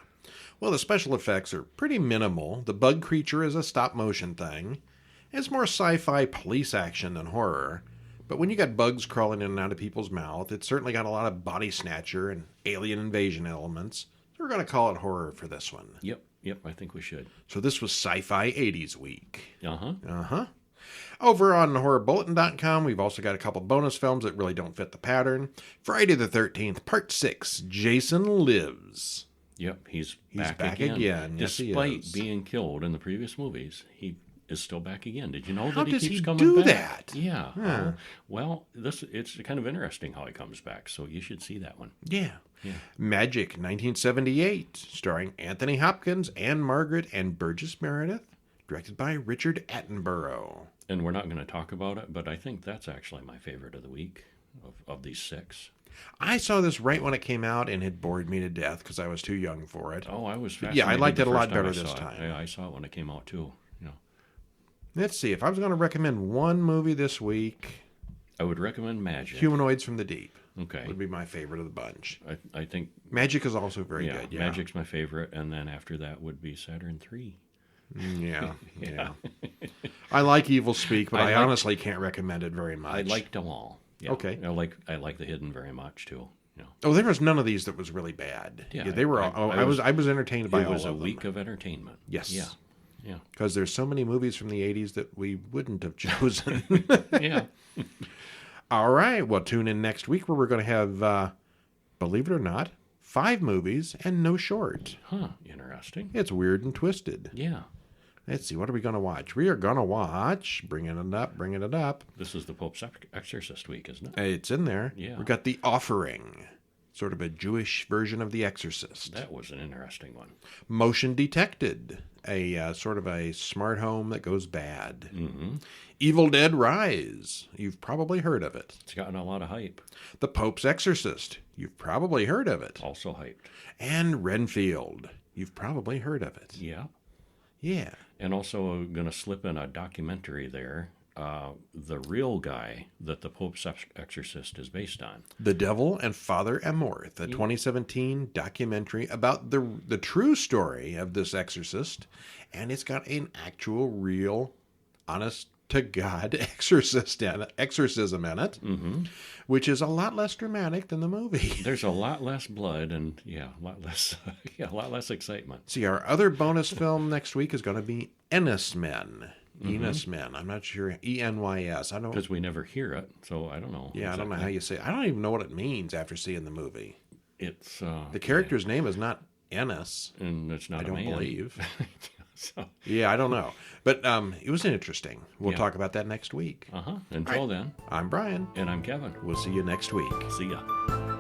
Well, the special effects are pretty minimal. The bug creature is a stop-motion thing. It's more sci-fi police action than horror. But when you got bugs crawling in and out of people's mouth, it's certainly got a lot of body snatcher and alien invasion elements. So we're going to call it horror for this one. Yep, I think we should. So this was Sci-Fi 80s Week. Uh-huh. Over on horrorbulletin.com, we've also got a couple bonus films that really don't fit the pattern. Friday the 13th, Part 6, Jason Lives. Yep, he's back again. Yes, Despite being killed in the previous movies, he is still back again. Did you know How that he does keeps he coming do back? that? Yeah. Huh. Well, it's kind of interesting how he comes back, so you should see that one. Yeah. Magic, 1978, starring Anthony Hopkins, Anne Margaret, and Burgess Meredith, directed by Richard Attenborough. And we're not going to talk about it, but I think that's actually my favorite of the week, of these 6. I saw this right when it came out, and it bored me to death because I was too young for it. Oh, I was fascinated. Yeah, I liked it a lot the better first this I saw it. time. Yeah, I saw it when it came out, too. Let's see, if I was going to recommend one movie this week, I would recommend Magic. Humanoids from the Deep Okay. would be my favorite of the bunch. I think Magic is also very good. Yeah, Magic's my favorite, and then after that would be Saturn 3. Yeah, yeah. I like Evilspeak, but I honestly can't recommend it very much. I liked them all. Yeah. Okay. I like The Hidden very much too. Yeah. Oh, there was none of these that was really bad. Yeah, they were. I was entertained by all of them. It was a week of entertainment. Yes. Yeah. Yeah. Because there's so many movies from the 80s that we wouldn't have chosen. Yeah. All right. Well, tune in next week where we're going to have, believe it or not, 5 movies and no short. Huh. Interesting. It's weird and twisted. Yeah. Let's see. What are we going to watch? We are going to watch, bringing it up. This is the Pope's Exorcist week, isn't it? It's in there. Yeah. We got The Offering, sort of a Jewish version of The Exorcist. That was an interesting one. Motion Detected, a sort of a smart home that goes bad. Mm-hmm. Evil Dead Rise. You've probably heard of it. It's gotten a lot of hype. The Pope's Exorcist. You've probably heard of it. Also hyped. And Renfield. You've probably heard of it. Yeah. Yeah. And also going to slip in a documentary there. The real guy that the Pope's Exorcist is based on. The Devil and Father Amorth, a 2017 documentary about the true story of this exorcist. And it's got an actual, real, honest-to-God exorcism in it, Mm-hmm. which is a lot less dramatic than the movie. There's a lot less blood and, a lot less excitement. See, our other bonus film next week is going to be Ennis Men. Enos Men. I'm not sure. ENYS. I don't. Because we never hear it, so I don't know. Yeah, exactly. I don't know how you say it. I don't even know what it means after seeing the movie. It's the character's name is not Ennis, and it's not. I don't believe. So. Yeah, I don't know, but it was interesting. We'll talk about that next week. Until then, I'm Brian, and I'm Kevin. We'll see you next week. See ya.